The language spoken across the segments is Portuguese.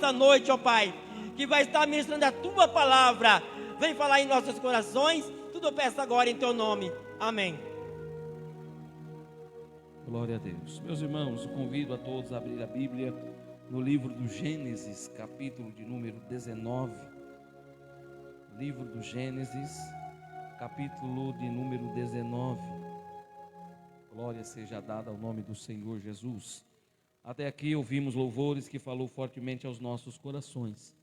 essa noite, ó Pai, que vai estar ministrando a Tua palavra. Vem falar em nossos corações. Tudo eu peço agora em Teu nome. Amém. Glória a Deus. Meus irmãos, eu convido a todos a abrir a Bíblia no livro do Gênesis, capítulo de número 19. Livro do Gênesis, capítulo de número 19. Glória seja dada ao nome do Senhor Jesus. Até aqui ouvimos louvores que falou fortemente aos nossos corações.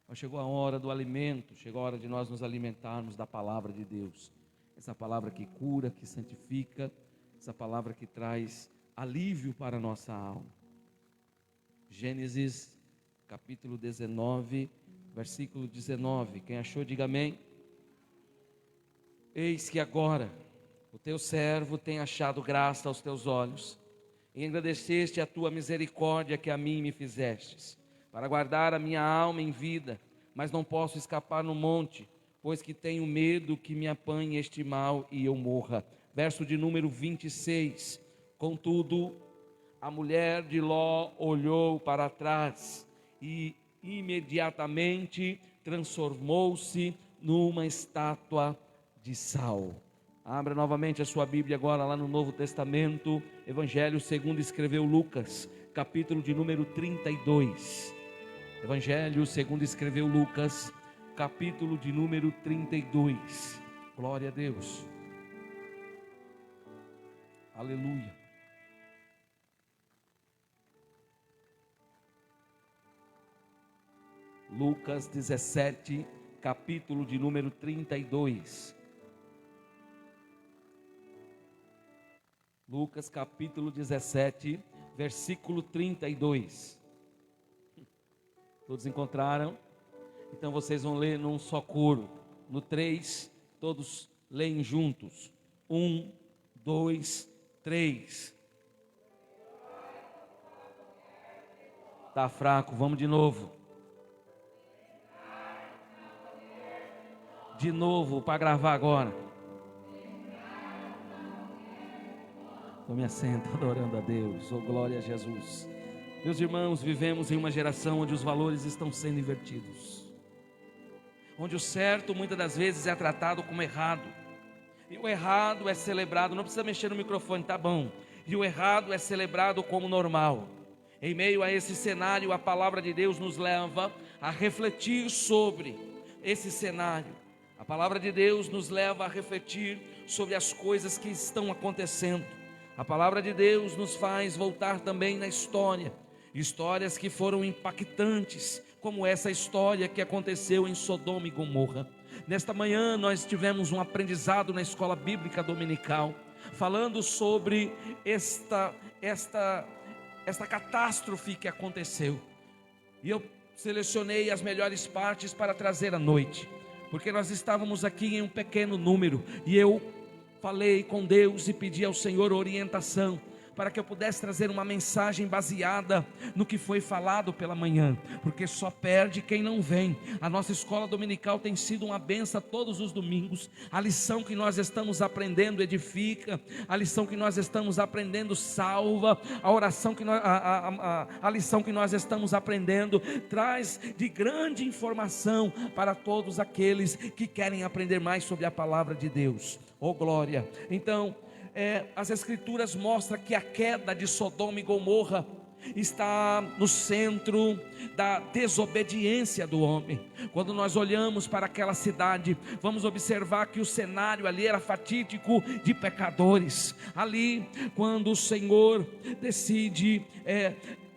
Mas chegou a hora do alimento, chegou a hora de nós nos alimentarmos da palavra de Deus. Essa palavra que cura, que santifica, essa palavra que traz alívio para a nossa alma. Gênesis capítulo 19, versículo 19. Quem achou, diga amém. Eis que agora o teu servo tem achado graça aos teus olhos, e engrandeceste a tua misericórdia que a mim me fizestes, para guardar a minha alma em vida, mas não posso escapar no monte, pois que tenho medo que me apanhe este mal e eu morra. Verso de número 26. Contudo, a mulher de Ló olhou para trás e imediatamente transformou-se numa estátua de sal. Abra novamente a sua Bíblia agora lá no Novo Testamento, Evangelho segundo escreveu Lucas, capítulo de número 32. Evangelho segundo escreveu Lucas, capítulo de número 32. Glória a Deus. Aleluia. Lucas 17, capítulo de número 32. Lucas capítulo 17, versículo 32. Todos encontraram? Então vocês vão ler num só coro. No 3, todos leem juntos. 1, 2, 3. Tá fraco, vamos de novo. De novo, para gravar agora. Tome assento, adorando a Deus. Oh, glória a Jesus. Meus irmãos, vivemos em uma geração onde os valores estão sendo invertidos, onde o certo muitas das vezes é tratado como errado, e o errado é celebrado. Não precisa mexer no microfone, tá bom. E o errado é celebrado como normal. Em meio a esse cenário, a palavra de Deus nos leva a refletir sobre esse cenário. A palavra de Deus nos leva a refletir sobre as coisas que estão acontecendo. A palavra de Deus nos faz voltar também na história, histórias que foram impactantes, como essa história que aconteceu em Sodoma e Gomorra. Nesta manhã nós tivemos um aprendizado na escola bíblica dominical, falando sobre esta catástrofe que aconteceu. E eu selecionei as melhores partes para trazer à noite, porque nós estávamos aqui em um pequeno número, e eu falei com Deus e pedi ao Senhor orientação, para que eu pudesse trazer uma mensagem baseada no que foi falado pela manhã, porque só perde quem não vem. A nossa escola dominical tem sido uma benção todos os domingos. A lição que nós estamos aprendendo edifica, a lição que nós estamos aprendendo salva, a oração que nós, a lição que nós estamos aprendendo traz de grande informação para todos aqueles que querem aprender mais sobre a palavra de Deus. Oh glória! Então, as escrituras mostram que a queda de Sodoma e Gomorra está no centro da desobediência do homem. Quando nós olhamos para aquela cidade, vamos observar que o cenário ali era fatídico de pecadores. Ali, quando o Senhor decide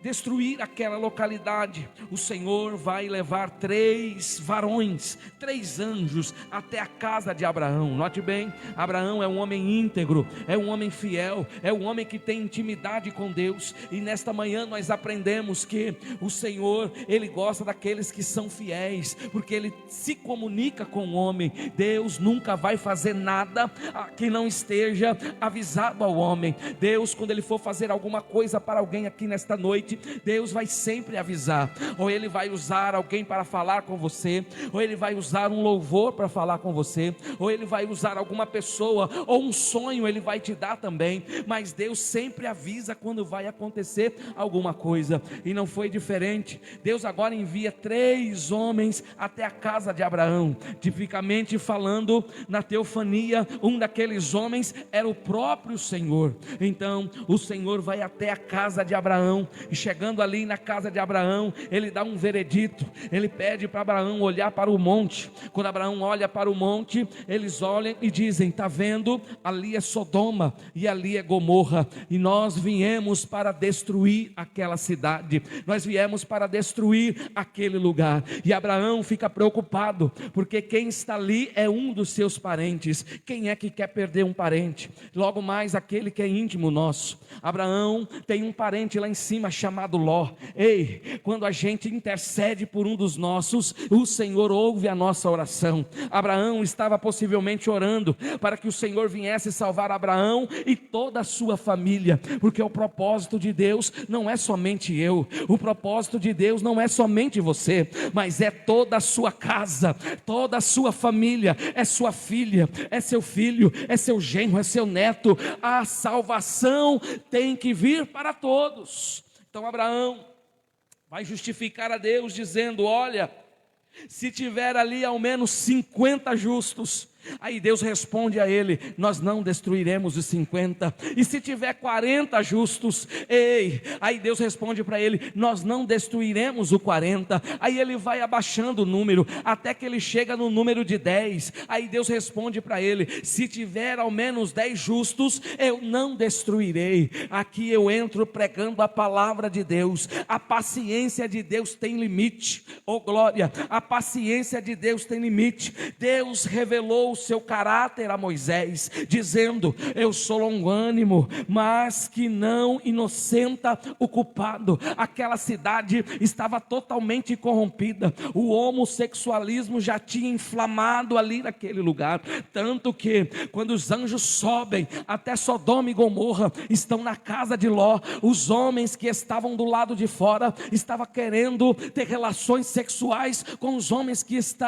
destruir aquela localidade, o Senhor vai levar 3 varões, 3 anjos até a casa de Abraão. Note bem, Abraão é um homem íntegro, é um homem fiel, é um homem que tem intimidade com Deus. E nesta manhã nós aprendemos que o Senhor, Ele gosta daqueles que são fiéis, porque Ele se comunica com o homem. Deus nunca vai fazer nada que não esteja avisado ao homem. Deus, quando Ele for fazer alguma coisa para alguém aqui nesta noite, noite, Deus vai sempre avisar. Ou Ele vai usar alguém para falar com você, ou Ele vai usar um louvor para falar com você, ou Ele vai usar alguma pessoa, ou um sonho Ele vai te dar também. Mas Deus sempre avisa quando vai acontecer alguma coisa, e não foi diferente. Deus agora envia 3 homens até a casa de Abraão, tipicamente falando, na teofania, um daqueles homens era o próprio Senhor. Então o Senhor vai até a casa de Abraão, e chegando ali na casa de Abraão, Ele dá um veredito. Ele pede para Abraão olhar para o monte. Quando Abraão olha para o monte, eles olham e dizem: está vendo? Ali é Sodoma e ali é Gomorra, e nós viemos para destruir aquela cidade, nós viemos para destruir aquele lugar. E Abraão fica preocupado, porque quem está ali é um dos seus parentes. Quem é que quer perder um parente? Logo mais aquele que é íntimo nosso. Abraão tem um parente lá em cima chamado Ló. Ei, quando a gente intercede por um dos nossos, o Senhor ouve a nossa oração. Abraão estava possivelmente orando para que o Senhor viesse salvar Abraão e toda a sua família, porque o propósito de Deus não é somente eu, o propósito de Deus não é somente você, mas é toda a sua casa, toda a sua família, é sua filha, é seu filho, é seu genro, é seu neto. A salvação tem que vir para todos. Então Abraão vai justificar a Deus dizendo: olha, se tiver ali ao menos 50 justos. Aí Deus responde a ele: nós não destruiremos os 50. E se tiver 40 justos, ei, aí Deus responde para ele: nós não destruiremos o 40. Aí ele vai abaixando o número, até que ele chega no número de 10. Aí Deus responde para ele: se tiver ao menos 10 justos, eu não destruirei. Aqui eu entro pregando a palavra de Deus. A paciência de Deus tem limite. Oh glória, a paciência de Deus tem limite. Deus revelou o seu caráter a Moisés, dizendo: eu sou longânimo, mas que não inocenta o culpado. Aquela cidade estava totalmente corrompida, o homossexualismo já tinha inflamado ali naquele lugar, tanto que quando os anjos sobem até Sodoma e Gomorra, estão na casa de Ló, os homens que estavam do lado de fora estavam querendo ter relações sexuais com os homens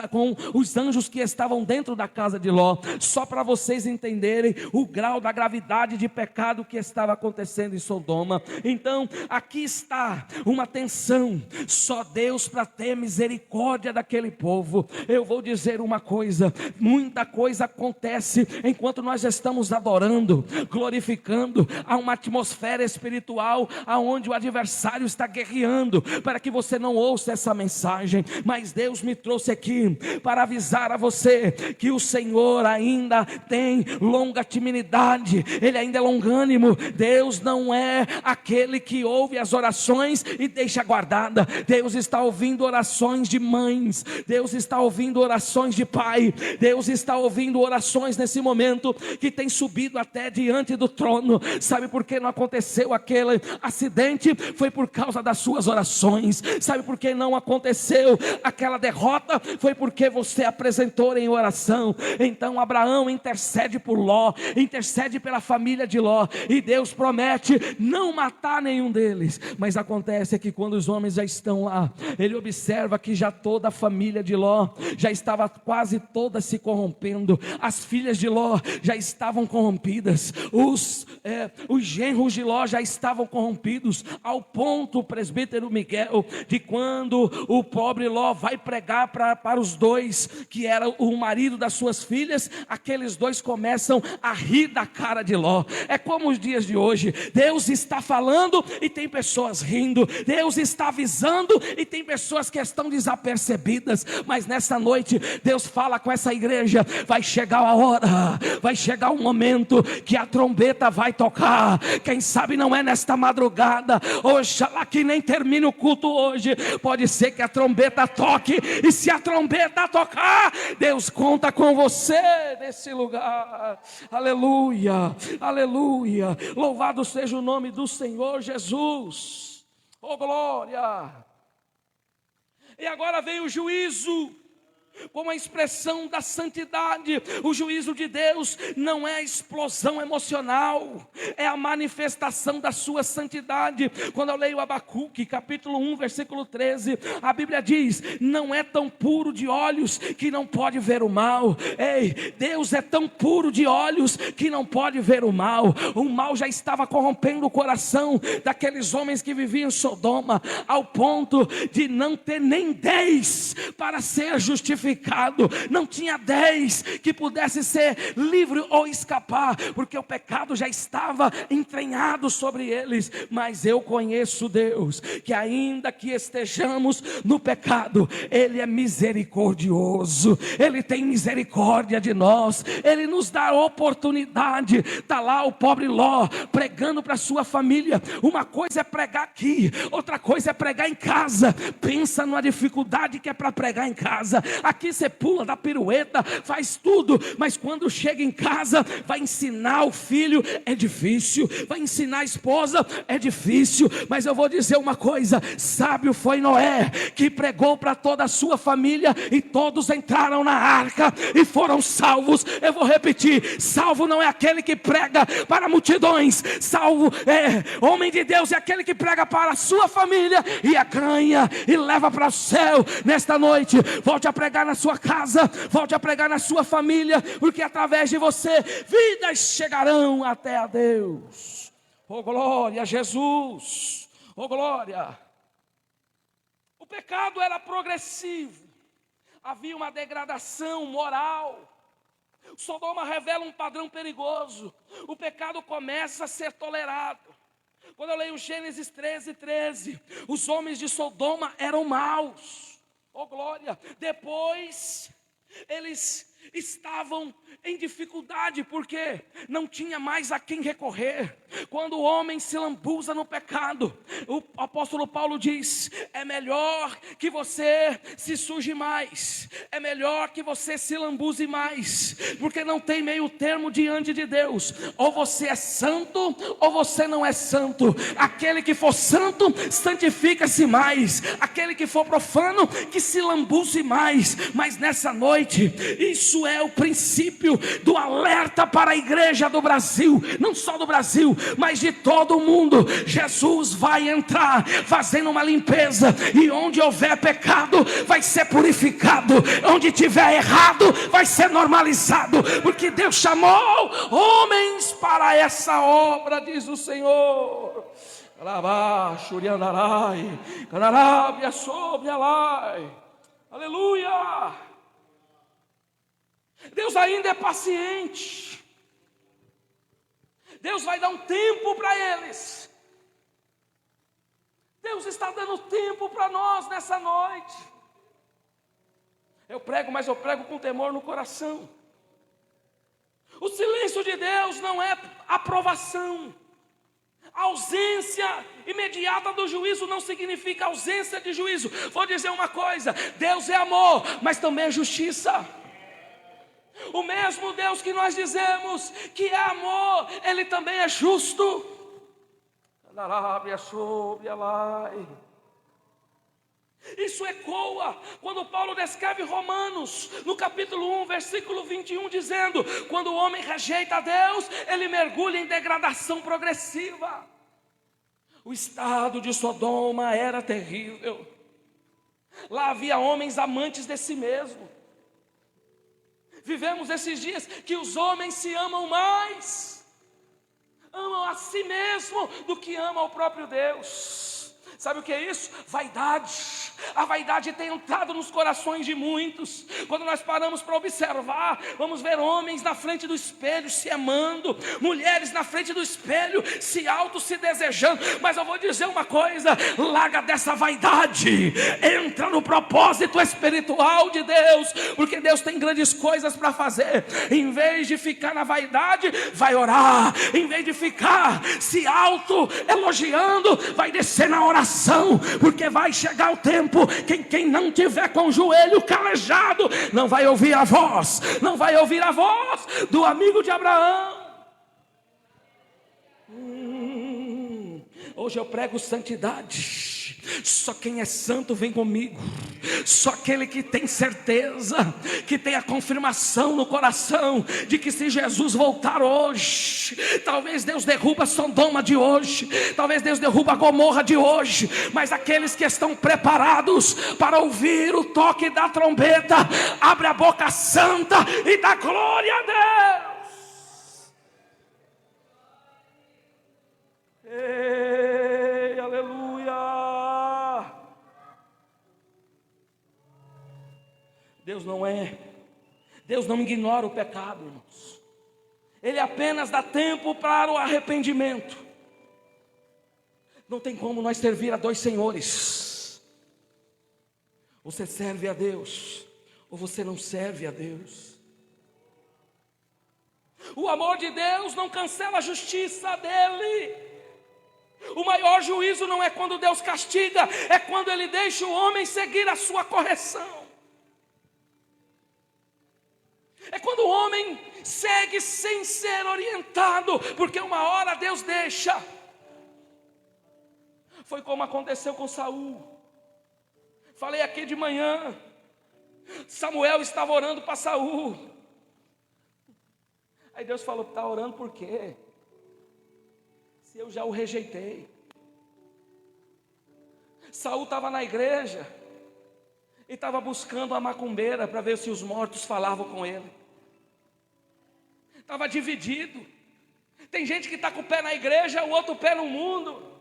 com os anjos que estavam dentro da casa de Ló. Só para vocês entenderem o grau da gravidade de pecado que estava acontecendo em Sodoma. Então aqui está uma tensão, só Deus para ter misericórdia daquele povo. Eu vou dizer uma coisa: muita coisa acontece enquanto nós estamos adorando, glorificando. Há uma atmosfera espiritual aonde o adversário está guerreando para que você não ouça essa mensagem, mas Deus me trouxe aqui para avisar a você que o Senhor ainda tem longanimidade, Ele ainda é longânimo. Deus não é aquele que ouve as orações e deixa guardada. Deus está ouvindo orações de mães, Deus está ouvindo orações de pai, Deus está ouvindo orações nesse momento que tem subido até diante do trono. Sabe por que não aconteceu aquele acidente? Foi por causa das suas orações. Sabe por que não aconteceu aquela derrota? Foi porque você apresentou em oração. Então Abraão intercede por Ló, intercede pela família de Ló, e Deus promete não matar nenhum deles. Mas acontece que quando os homens já estão lá, ele observa que já toda a família de Ló já estava quase toda se corrompendo. As filhas de Ló já estavam corrompidas, os genros de Ló já estavam corrompidos, ao ponto, o presbítero Miguel, de quando o pobre Ló vai pregar para os dois, que era o marido das suas filhas, aqueles dois começam a rir da cara de Ló. É como os dias de hoje, Deus está falando e tem pessoas rindo, Deus está avisando e tem pessoas que estão desapercebidas. Mas nessa noite Deus fala com essa igreja: vai chegar a hora, vai chegar o momento que a trombeta vai tocar. Quem sabe não é nesta madrugada, oxalá que nem termine o culto hoje, pode ser que a trombeta toque, e se a trombeta tocar, Deus conta com você nesse lugar. Aleluia, aleluia, louvado seja o nome do Senhor Jesus. Oh glória. E agora vem o juízo. como a expressão da santidade. O juízo de Deus não é a explosão emocional, é a manifestação da sua santidade. Quando eu leio Abacuque, capítulo 1, versículo 13, a Bíblia diz: não é tão puro de olhos que não pode ver o mal. Ei, Deus é tão puro de olhos que não pode ver o mal. O mal já estava corrompendo o coração daqueles homens que viviam em Sodoma, ao ponto de não ter nem 10 para ser justificado. Não tinha 10 que pudesse ser livre ou escapar, porque o pecado já estava entranhado sobre eles. Mas eu conheço Deus, que ainda que estejamos no pecado, Ele é misericordioso, Ele tem misericórdia de nós, Ele nos dá oportunidade. Está lá o pobre Ló pregando para sua família. Uma coisa é pregar aqui, outra coisa é pregar em casa. Pensa numa dificuldade que é para pregar em casa. Aqui você pula, dá pirueta, faz tudo, mas quando chega em casa, vai ensinar o filho, é difícil, vai ensinar a esposa, é difícil. Mas eu vou dizer uma coisa: sábio foi Noé, que pregou para toda a sua família, e todos entraram na arca e foram salvos. Eu vou repetir: salvo não é aquele que prega para multidões, salvo homem de Deus é aquele que prega para a sua família e a ganha e leva para o céu. Nesta noite, volte a pregar na sua casa, volte a pregar na sua família, porque através de você, vidas chegarão até a Deus. Oh glória a Jesus, oh glória. O pecado era progressivo, havia uma degradação moral. Sodoma revela um padrão perigoso. O pecado começa a ser tolerado. Quando eu leio Gênesis 13, os homens de Sodoma eram maus. Oh glória. Depois eles estavam em dificuldade, porque não tinha mais a quem recorrer. Quando o homem se lambuza no pecado, o apóstolo Paulo diz: é melhor que você se suje mais, é melhor que você se lambuze mais, porque não tem meio termo diante de Deus. Ou você é santo, ou você não é santo. Aquele que for santo, santifica-se mais. Aquele que for profano, que se lambuze mais. Mas nessa noite, isso é o princípio do alerta para a igreja do Brasil, não só do Brasil, mas de todo o mundo. Jesus vai entrar fazendo uma limpeza, e onde houver pecado vai ser purificado, onde tiver errado vai ser normalizado, porque Deus chamou homens para essa obra, diz o Senhor. Aleluia. Deus ainda é paciente. Deus vai dar um tempo para eles. Deus está dando tempo para nós nessa noite. Eu prego, mas eu prego com temor no coração. O silêncio de Deus não é aprovação. A ausência imediata do juízo não significa ausência de juízo. Vou dizer uma coisa: Deus é amor, mas também é justiça. O mesmo Deus que nós dizemos que é amor, Ele também é justo. Isso ecoa quando Paulo descreve Romanos, no capítulo 1, versículo 21, dizendo: quando o homem rejeita a Deus, ele mergulha em degradação progressiva. O estado de Sodoma era terrível. Lá havia homens amantes de si mesmo. Vivemos esses dias que os homens se amam mais, amam a si mesmo do que amam ao próprio Deus. Sabe o que é isso? Vaidade. A vaidade tem entrado nos corações de muitos. Quando nós paramos para observar, vamos ver homens na frente do espelho se amando, mulheres na frente do espelho se desejando. Mas eu vou dizer uma coisa: larga dessa vaidade, entra no propósito espiritual de Deus, porque Deus tem grandes coisas para fazer. Em vez de ficar na vaidade, vai orar. Em vez de ficar se elogiando, vai descer na oração, porque vai chegar o tempo quem não tiver com o joelho calejado não vai ouvir a voz, não vai ouvir a voz do amigo de Abraão. Hoje eu prego santidade. Só quem é santo vem comigo. Só aquele que tem certeza, que tem a confirmação no coração de que se Jesus voltar hoje, talvez Deus derruba Sodoma de hoje, talvez Deus derruba Gomorra de hoje, mas aqueles que estão preparados para ouvir o toque da trombeta, abre a boca santa e dá glória a Deus. Ei, aleluia. Deus não ignora o pecado, irmãos. Ele apenas dá tempo para o arrependimento. Não tem como nós servir a dois senhores. Você serve a Deus, ou você não serve a Deus. O amor de Deus não cancela a justiça dele. O maior juízo não é quando Deus castiga, é quando Ele deixa o homem seguir a sua correção. É quando o homem segue sem ser orientado, porque uma hora Deus deixa. Foi como aconteceu com Saul. Falei aqui de manhã. Samuel estava orando para Saul. Aí Deus falou: está orando por quê? Se eu já o rejeitei. Saul estava na igreja e estava buscando a macumbeira para ver se os mortos falavam com ele. Estava dividido. Tem gente que está com o pé na igreja, o outro pé no mundo.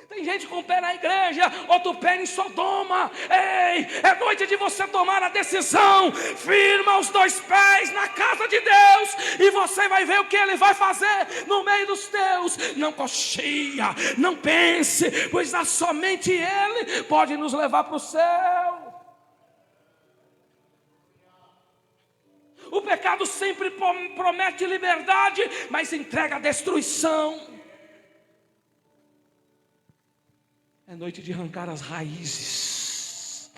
Tem gente com o pé na igreja, outro pé em Sodoma. Ei, é noite de você tomar a decisão. Firma os dois pés na casa de Deus, e você vai ver o que Ele vai fazer no meio dos teus. Não cocheia, não pense, pois somente Ele pode nos levar para o céu. O pecado sempre promete liberdade, mas entrega a destruição. É noite de arrancar as raízes.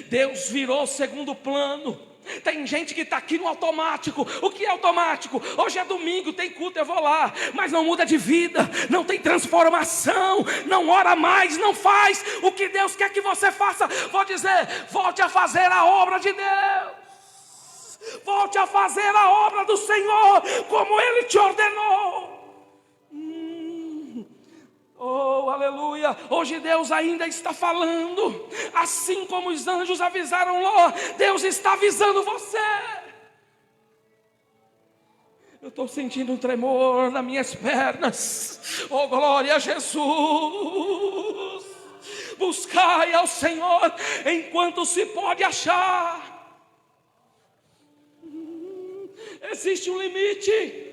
Deus virou segundo plano. Tem gente que está aqui no automático. O que é automático? Hoje é domingo, tem culto, eu vou lá. Mas não muda de vida, não tem transformação, não ora mais, não faz o que Deus quer que você faça. Vou dizer, volte a fazer a obra de Deus. Volte a fazer a obra do Senhor, como Ele te ordenou. Oh, aleluia. Hoje Deus ainda está falando. Assim como os anjos avisaram Ló, Deus está avisando você. Eu estou sentindo um tremor nas minhas pernas. Oh, glória a Jesus. Buscai ao Senhor enquanto se pode achar. Existe um limite,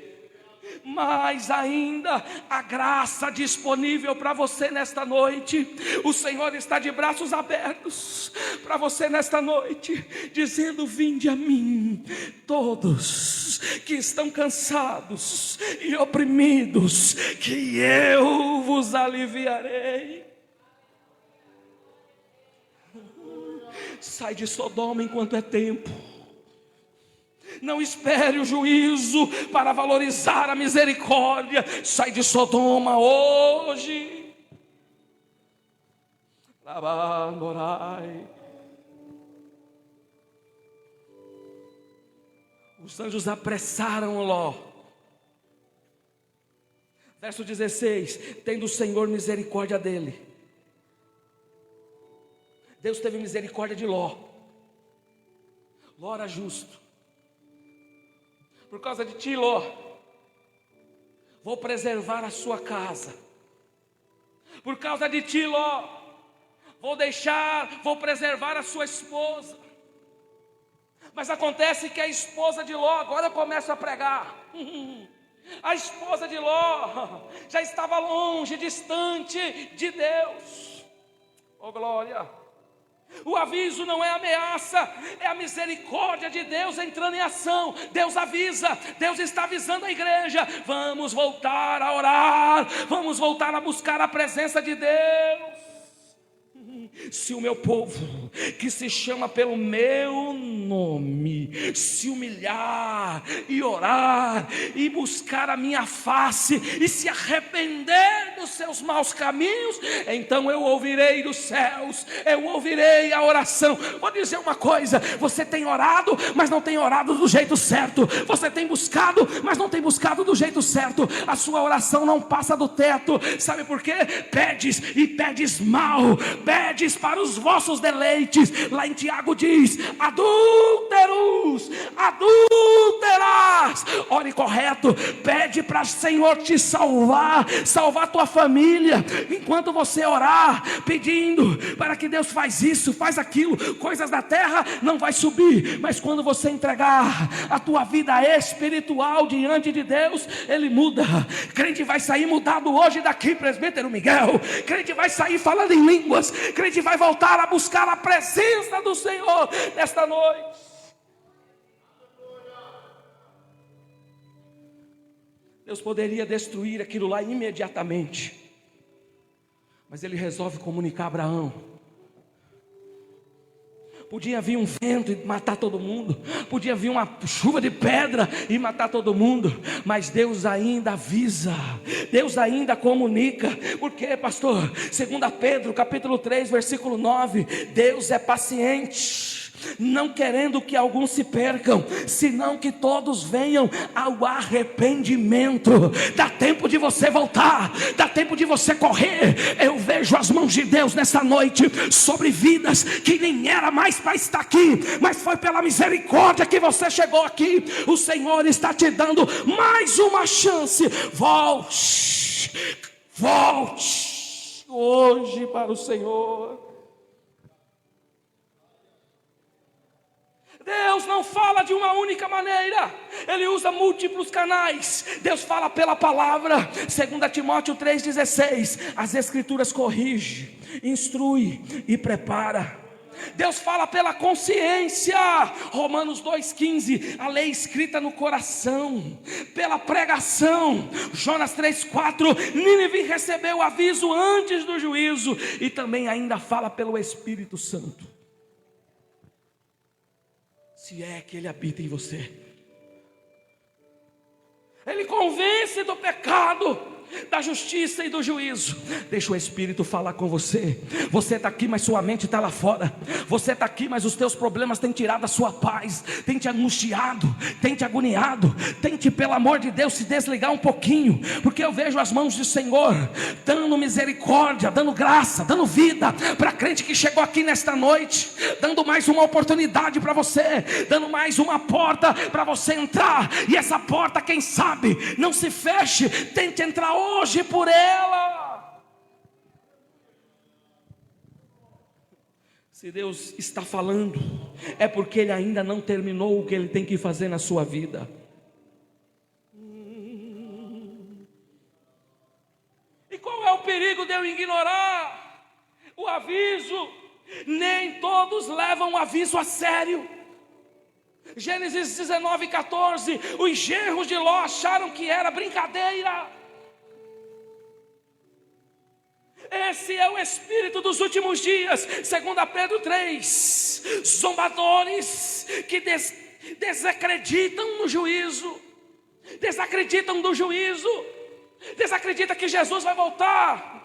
mas ainda há graça disponível para você nesta noite. O Senhor está de braços abertos para você nesta noite, dizendo: vinde a mim, todos que estão cansados e oprimidos, que eu vos aliviarei. Sai de Sodoma enquanto é tempo. Não espere o juízo para valorizar a misericórdia. Sai de Sodoma hoje. Os anjos apressaram Ló. Verso 16: tendo o Senhor misericórdia dele. Deus teve misericórdia de Ló. Ló era justo. Por causa de ti, Ló, vou preservar a sua casa. Por causa de ti, Ló, vou preservar a sua esposa. Mas acontece que a esposa de Ló, agora eu começo a pregar. A esposa de Ló já estava longe, distante de Deus. Oh, glória! O aviso não é ameaça, é a misericórdia de Deus entrando em ação. Deus avisa, Deus está avisando a igreja: vamos voltar a orar, vamos voltar a buscar a presença de Deus. Se o meu povo, que se chama pelo meu nome, se humilhar e orar e buscar a minha face e se arrepender dos seus maus caminhos, então eu ouvirei dos céus, eu ouvirei a oração. Vou dizer uma coisa: você tem orado, mas não tem orado do jeito certo. Você tem buscado, mas não tem buscado do jeito certo. A sua oração não passa do teto. Sabe por quê? Pedes e pedes mal, pedes para os vossos deleites. Lá em Tiago diz: adúlteros, adúlteras. Ore correto, pede para o Senhor te salvar tua família. Enquanto você orar, pedindo para que Deus faz isso, faz aquilo, coisas da terra não vai subir, mas quando você entregar a tua vida espiritual diante de Deus, Ele muda. Crente vai sair mudado hoje daqui, presbítero Miguel. Crente vai sair falando em línguas. Crente vai voltar a buscar a presença do Senhor nesta noite. Deus poderia destruir aquilo lá imediatamente, mas Ele resolve comunicar a Abraão. Podia vir um vento e matar todo mundo, podia vir uma chuva de pedra e matar todo mundo, mas Deus ainda avisa, Deus ainda comunica. Por quê, pastor? 2 Pedro capítulo 3 versículo 9: Deus é paciente, não querendo que alguns se percam, senão que todos venham ao arrependimento. Dá tempo de você voltar, dá tempo de você correr. Eu vejo as mãos de Deus nessa noite sobre vidas que nem era mais para estar aqui, mas foi pela misericórdia que você chegou aqui. O Senhor está te dando mais uma chance. Volte, volte hoje para o Senhor. Deus não fala de uma única maneira, Ele usa múltiplos canais. Deus fala pela palavra. 2 Timóteo 3,16: as escrituras corrige, instrui e prepara. Deus fala pela consciência. Romanos 2,15: a lei escrita no coração, pela pregação. Jonas 3,4: Nínive recebeu o aviso antes do juízo. E também ainda fala pelo Espírito Santo, se é que Ele habita em você. Ele convence do pecado, da justiça e do juízo. Deixa o Espírito falar com você. Você está aqui, mas sua mente está lá fora. Você está aqui, mas os teus problemas têm tirado a sua paz, têm te angustiado, têm te agoniado. Tente, pelo amor de Deus, se desligar um pouquinho, porque eu vejo as mãos do Senhor dando misericórdia, dando graça, dando vida para crente que chegou aqui nesta noite, dando mais uma oportunidade para você, dando mais uma porta para você entrar. E essa porta, quem sabe, não se feche. Tente entrar hoje por ela. Se Deus está falando, é porque Ele ainda não terminou o que Ele tem que fazer na sua vida. E qual é o perigo de eu ignorar o aviso? Nem todos levam o aviso a sério. Gênesis 19:14: os genros de Ló acharam que era brincadeira. Esse é o espírito dos últimos dias. 2 Pedro 3: zombadores que desacreditam no juízo, desacreditam do juízo, desacreditam que Jesus vai voltar.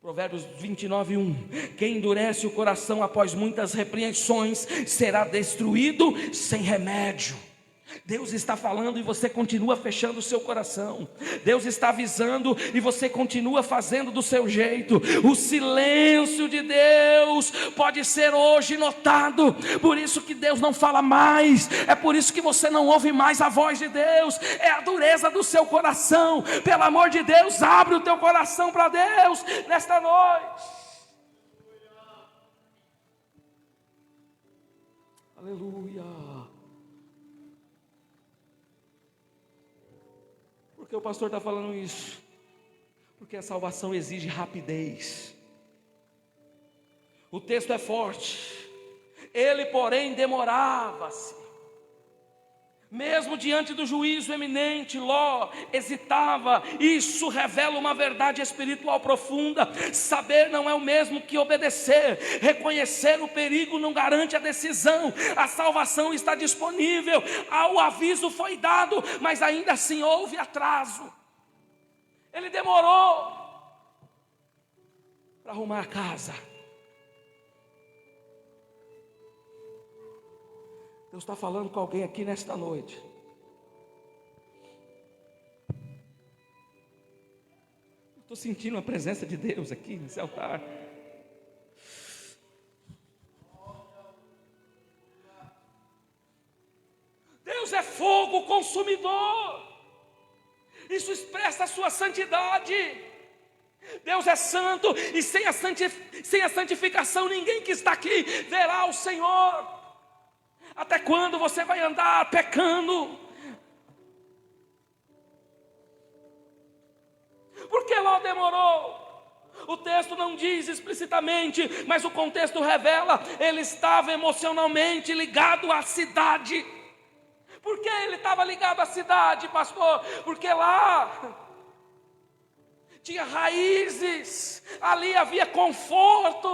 Provérbios 29:1: quem endurece o coração após muitas repreensões será destruído sem remédio. Deus está falando e você continua fechando o seu coração. Deus está avisando e você continua fazendo do seu jeito. O silêncio de Deus pode ser hoje notado. Por isso que Deus não fala mais. É por isso que você não ouve mais a voz de Deus. É a dureza do seu coração. Pelo amor de Deus, abre o teu coração para Deus nesta noite. Aleluia. Por que o pastor está falando isso? Porque a salvação exige rapidez. O texto é forte. Ele, porém, demorava-se. Mesmo diante do juízo eminente, Ló hesitava. Isso revela uma verdade espiritual profunda. Saber não é o mesmo que obedecer. Reconhecer o perigo não garante a decisão. A salvação está disponível. O aviso foi dado, mas ainda assim houve atraso. Ele demorou para arrumar a casa. Deus está falando com alguém aqui nesta noite. Estou sentindo a presença de Deus aqui nesse altar. Deus é fogo consumidor. Isso expressa a sua santidade. Deus é santo e sem a santificação ninguém que está aqui verá o Senhor. Até quando você vai andar pecando? Por que Ló demorou? O texto não diz explicitamente, mas o contexto revela, ele estava emocionalmente ligado à cidade. Por que ele estava ligado à cidade, pastor? Porque lá tinha raízes, ali havia conforto,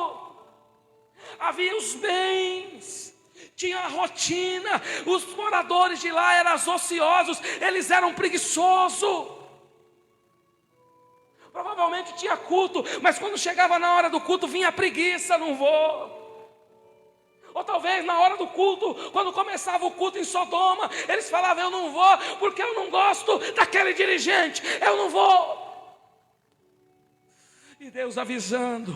havia os bens, tinha a rotina. Os moradores de lá eram ociosos, eles eram preguiçosos. Provavelmente tinha culto, mas quando chegava na hora do culto vinha a preguiça, não vou. Ou talvez na hora do culto, quando começava o culto em Sodoma, eles falavam: eu não vou, porque eu não gosto daquele dirigente, eu não vou. E Deus avisando: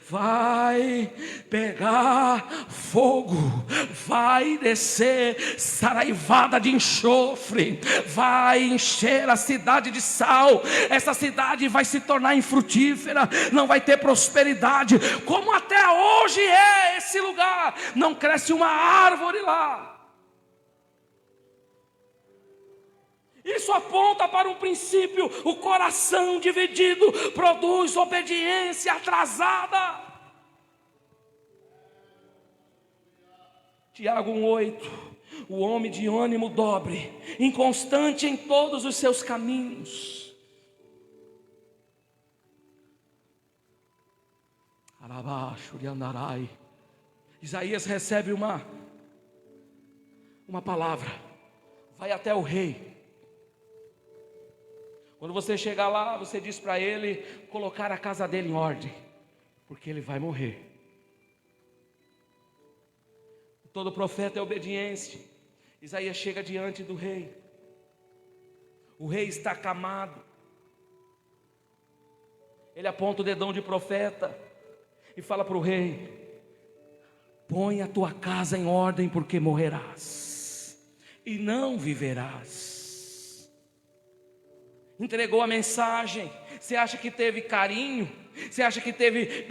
vai pegar fogo, vai descer saraivada de enxofre, vai encher a cidade de sal. Essa cidade vai se tornar infrutífera, não vai ter prosperidade, como até hoje é esse lugar. Não cresce uma árvore lá. Isso aponta para um princípio: o coração dividido produz obediência atrasada. Tiago 1,8: o homem de ânimo dobre, inconstante em todos os seus caminhos. Isaías recebe uma palavra: vai até o rei. Quando você chegar lá, você diz para ele colocar a casa dele em ordem, porque ele vai morrer. Todo profeta é obediência. Isaías chega diante do rei. O rei está acamado. Ele aponta o dedão de profeta e fala para o rei: põe a tua casa em ordem, porque morrerás e não viverás. Entregou a mensagem. Você acha que teve carinho? Você acha que teve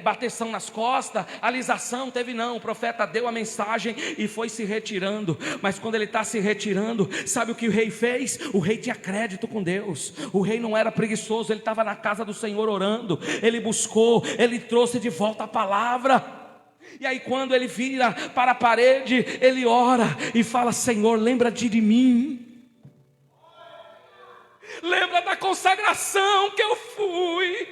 bateção nas costas, alisação? Teve não. O profeta deu a mensagem e foi se retirando. Mas quando ele está se retirando, sabe o que o rei fez? O rei tinha crédito com Deus. O rei não era preguiçoso, ele estava na casa do Senhor orando. Ele buscou, ele trouxe de volta a palavra. E aí quando ele vira para a parede, ele ora e fala: Senhor, lembra-te de mim. Lembra da consagração que eu fui.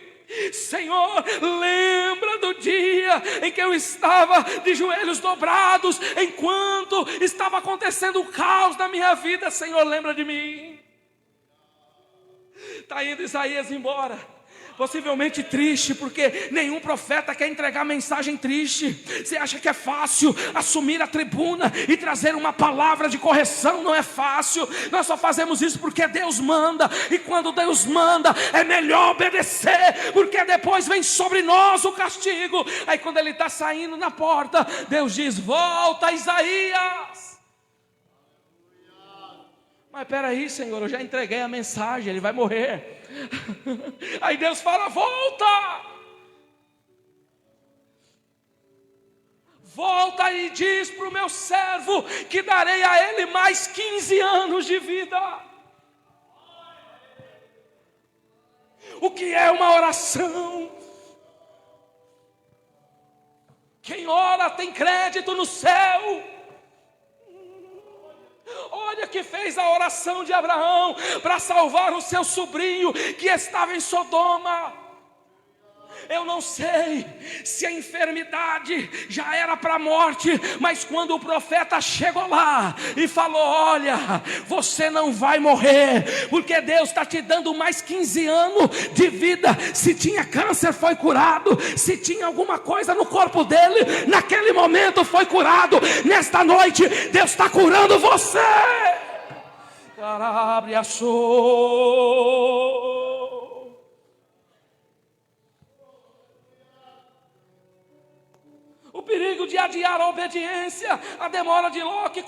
Senhor, lembra do dia em que eu estava de joelhos dobrados, enquanto estava acontecendo o caos na minha vida. Senhor, lembra de mim. Está indo Isaías embora, possivelmente triste, porque nenhum profeta quer entregar mensagem triste. Você acha que é fácil assumir a tribuna e trazer uma palavra de correção? Não é fácil. Nós só fazemos isso porque Deus manda, e quando Deus manda é melhor obedecer, porque depois vem sobre nós o castigo. Aí quando ele está saindo na porta, Deus diz: volta, Isaías. Mas espera aí, Senhor, eu já entreguei a mensagem, ele vai morrer. Aí Deus fala: volta. Volta e diz para o meu servo que darei a ele mais 15 anos de vida. O que é uma oração? Quem ora tem crédito no céu. Olha que fez a oração de Abraão para salvar o seu sobrinho que estava em Sodoma. Eu não sei se a enfermidade já era para a morte, mas quando o profeta chegou lá e falou: olha, você não vai morrer, porque Deus está te dando mais 15 anos de vida. Se tinha câncer, foi curado. Se tinha alguma coisa no corpo dele, naquele momento foi curado. Nesta noite, Deus está curando você. O perigo de adiar a obediência, a demora de Ló que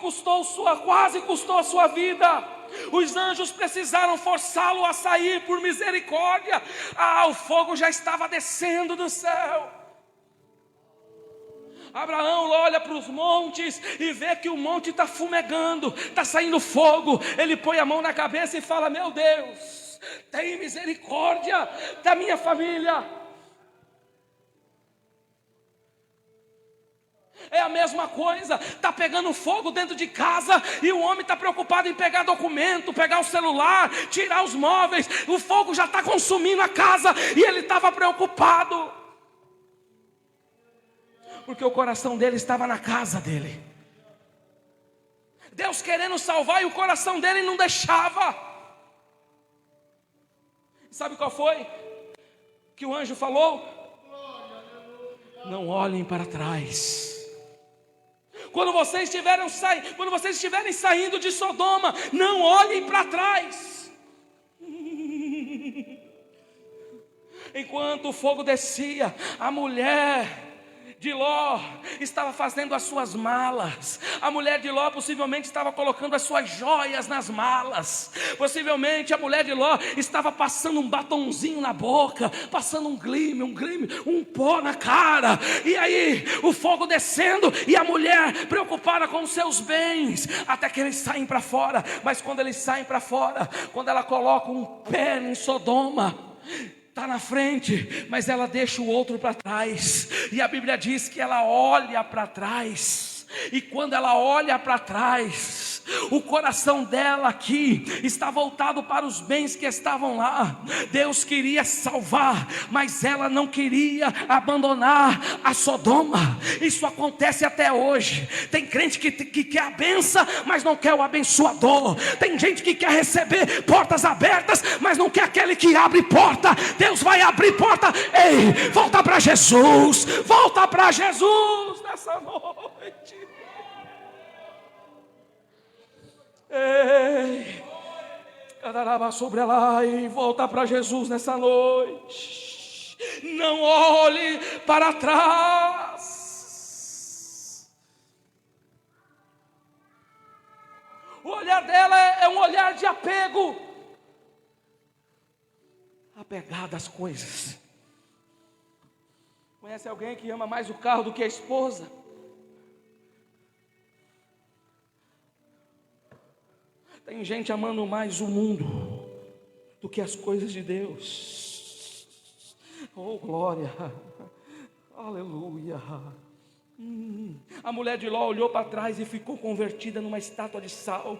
quase custou a sua vida. Os anjos precisaram forçá-lo a sair por misericórdia. O fogo já estava descendo do céu. Abraão olha para os montes e vê que o monte está fumegando, está saindo fogo. Ele põe a mão na cabeça e fala: meu Deus, tem misericórdia da minha família. É a mesma coisa, está pegando fogo dentro de casa e o homem está preocupado em pegar documento, pegar o celular, tirar os móveis. O fogo já está consumindo a casa e ele estava preocupado, porque o coração dele estava na casa dele. Deus querendo salvar e o coração dele não deixava. Sabe qual foi que o anjo falou? Não olhem para trás. Quando vocês estiverem saindo de Sodoma, não olhem para trás. Enquanto o fogo descia, a mulher de Ló estava fazendo as suas malas. A mulher de Ló possivelmente estava colocando as suas joias nas malas. Possivelmente a mulher de Ló estava passando um batonzinho na boca, passando um glime, um pó na cara. E aí o fogo descendo e a mulher preocupada com os seus bens, até que eles saem para fora. Mas quando eles saem para fora, quando ela coloca um pé em Sodoma, está na frente, mas ela deixa o outro para trás. E a Bíblia diz que ela olha para trás. E quando ela olha para trás, o coração dela aqui está voltado para os bens que estavam lá. Deus queria salvar, mas ela não queria abandonar a Sodoma. Isso acontece até hoje. Tem crente que quer a benção, mas não quer o abençoador. Tem gente que quer receber portas abertas, mas não quer aquele que abre porta. Deus vai abrir porta. Ei, volta para Jesus. Volta para Jesus nessa noite. Ei, sobre ela e volta para Jesus nessa noite. Não olhe para trás. O olhar dela é um olhar de apego, apegada às coisas. Conhece alguém que ama mais o carro do que a esposa? Tem gente amando mais o mundo do que as coisas de Deus. Oh, glória, aleluia. A mulher de Ló olhou para trás e ficou convertida numa estátua de sal.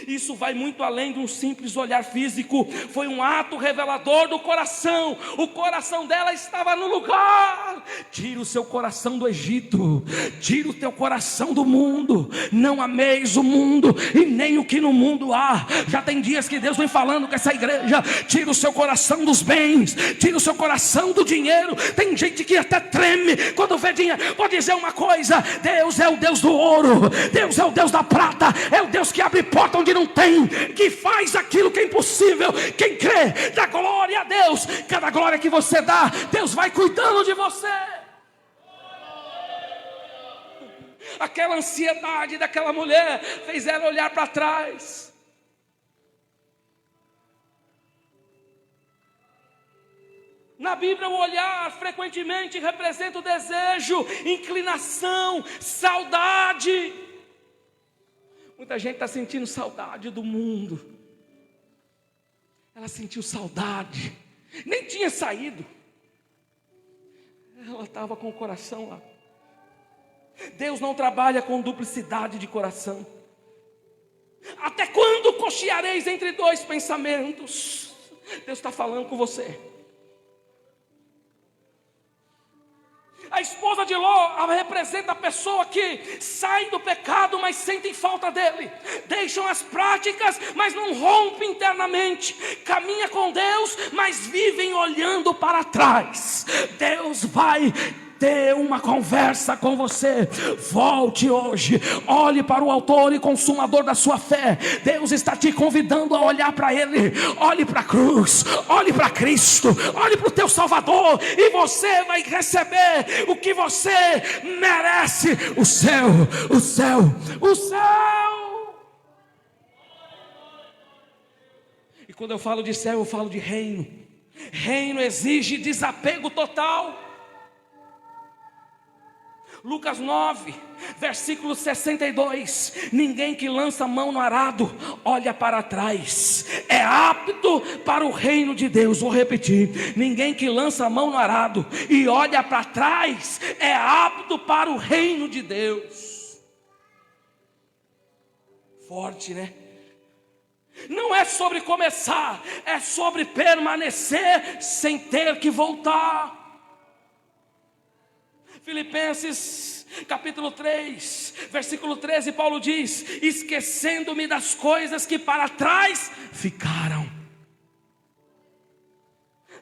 Isso vai muito além de um simples olhar físico. Foi um ato revelador do coração. O coração dela estava no lugar. Tira o seu coração do Egito, tira o teu coração do mundo. Não ameis o mundo e nem o que no mundo há. Já tem dias que Deus vem falando com essa igreja: tira o seu coração dos bens, tira o seu coração do dinheiro. Tem gente que até treme quando vê dinheiro. Vou dizer uma coisa: Deus é o Deus do ouro, Deus é o Deus da prata, é o Deus que abre porta onde não tem, que faz aquilo que é impossível. Quem crê, dá glória a Deus. Cada glória que você dá, Deus vai cuidando de você. Aquela ansiedade daquela mulher fez ela olhar para trás. Na Bíblia, o olhar frequentemente representa o desejo, inclinação, saudade. Muita gente está sentindo saudade do mundo. Ela sentiu saudade, nem tinha saído. Ela estava com o coração lá. Deus não trabalha com duplicidade de coração. Até quando cocheareis entre dois pensamentos? Deus está falando com você. A esposa de Ló representa a pessoa que sai do pecado, mas sentem falta dele. Deixam as práticas, mas não rompem internamente. Caminha com Deus, mas vivem olhando para trás. Deus vai ter uma conversa com você. Volte hoje, olhe para o autor e consumador da sua fé. Deus está te convidando a olhar para Ele. Olhe para a cruz, olhe para Cristo, olhe para o teu Salvador, e você vai receber o que você merece: o céu, o céu, o céu. E quando eu falo de céu, eu falo de reino. Reino exige desapego total. Lucas 9, versículo 62. Ninguém que lança a mão no arado olha para trás, é apto para o reino de Deus. Vou repetir: ninguém que lança a mão no arado e olha para trás é apto para o reino de Deus. Forte, né? Não é sobre começar, é sobre permanecer sem ter que voltar. Filipenses capítulo 3, versículo 13, Paulo diz: esquecendo-me das coisas que para trás ficaram.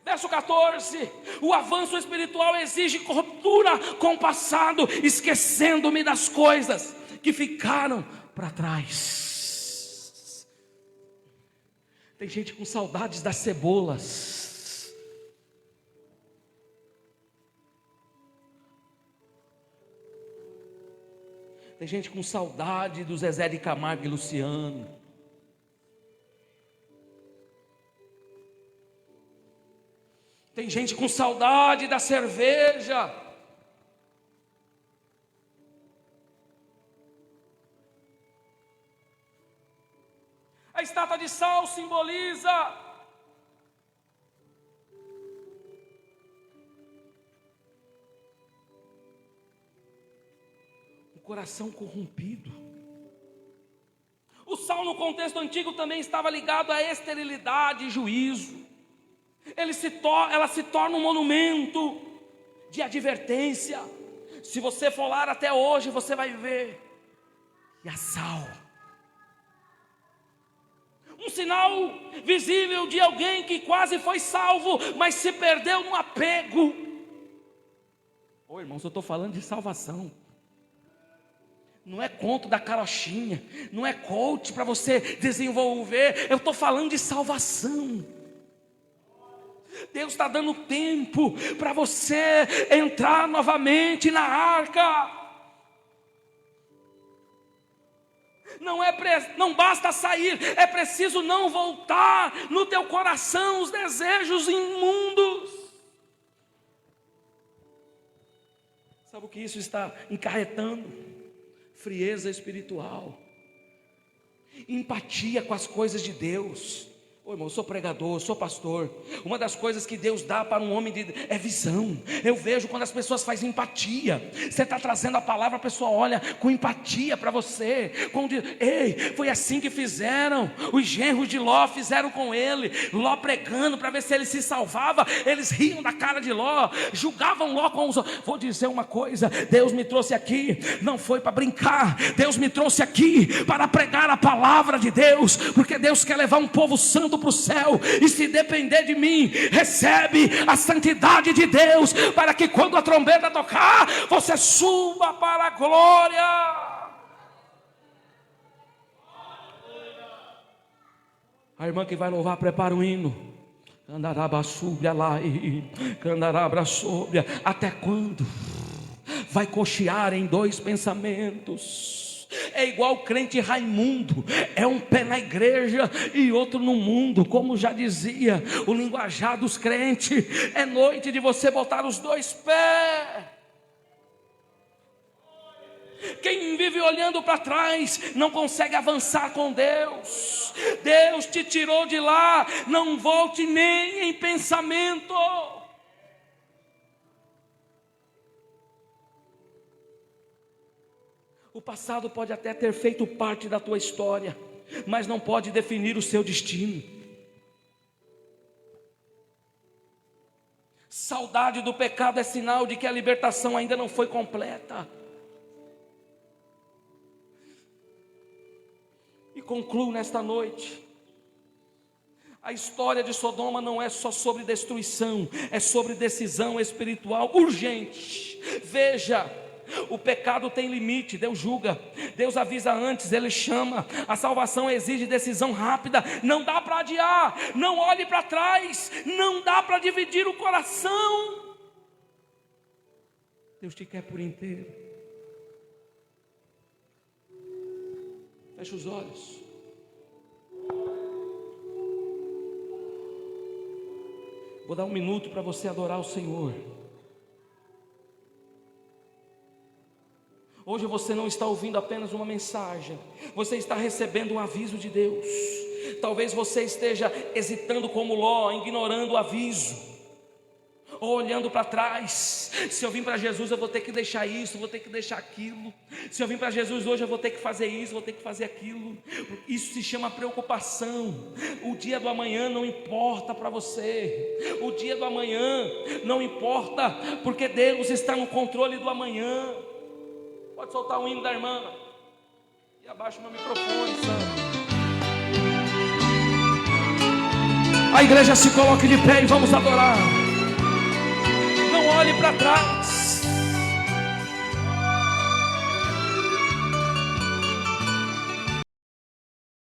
Verso 14: o avanço espiritual exige ruptura com o passado, esquecendo-me das coisas que ficaram para trás. Tem gente com saudades das cebolas. Tem gente com saudade do Zezé de Camargo e Luciano. Tem gente com saudade da cerveja. A estátua de sal simboliza coração corrompido. O sal no contexto antigo também estava ligado à esterilidade e juízo. Ela se torna um monumento de advertência. Se você for lá até hoje, você vai ver. E a sal, um sinal visível de alguém que quase foi salvo, mas se perdeu no apego. Ô irmãos, eu estou falando de salvação. Não é conto da carochinha, não é coach para você desenvolver. Eu estou falando de salvação. Deus está dando tempo para você entrar novamente na arca. Não basta sair, é preciso não voltar no teu coração os desejos imundos. Sabe o que isso está encarretando? Frieza espiritual, empatia com as coisas de Deus. Ô irmão, eu sou pregador, eu sou pastor. Uma das coisas que Deus dá para um homem é visão. Eu vejo quando as pessoas fazem empatia. Você está trazendo a palavra, a pessoa olha com empatia para você. Quando, ei, foi assim que fizeram. Os genros de Ló fizeram com ele. Ló pregando para ver se ele se salvava. Eles riam da cara de Ló, julgavam Ló com os... Vou dizer uma coisa: Deus me trouxe aqui, não foi para brincar. Deus me trouxe aqui para pregar a palavra de Deus, porque Deus quer levar um povo santo para o céu. E se depender de mim, recebe a santidade de Deus, para que quando a trombeta tocar, você suba para a glória. A irmã que vai louvar, prepara o hino. Até quando vai cochear em dois pensamentos? É igual o crente Raimundo, é um pé na igreja e outro no mundo. Como já dizia o linguajar dos crentes, é noite de você botar os dois pés. Quem vive olhando para trás não consegue avançar com Deus. Deus te tirou de lá, não volte nem em pensamento. O passado pode até ter feito parte da tua história, mas não pode definir o seu destino. saudade do pecado é sinal de que a libertação ainda não foi completa. E concluo nesta noite. A história de Sodoma não é só sobre destruição, é sobre decisão espiritual urgente. Veja, o pecado tem limite, Deus julga, Deus avisa antes, Ele chama. A salvação exige decisão rápida, não dá para adiar, não olhe para trás, não dá para dividir o coração. Deus te quer por inteiro. Feche os olhos. Vou dar um minuto para você adorar o Senhor. Hoje você não está ouvindo apenas uma mensagem, você está recebendo um aviso de Deus. Talvez você esteja hesitando como Ló, ignorando o aviso, ou olhando para trás. Se eu vim para Jesus, eu vou ter que deixar isso, vou ter que deixar aquilo. Se eu vim para Jesus hoje, eu vou ter que fazer isso, vou ter que fazer aquilo. Isso se chama preocupação. O dia do amanhã não importa para você. O dia do amanhã não importa, porque Deus está no controle do amanhã. Pode soltar o hino da irmã. E abaixa o meu microfone, santo. A igreja se coloque de pé e vamos adorar. Não olhe para trás.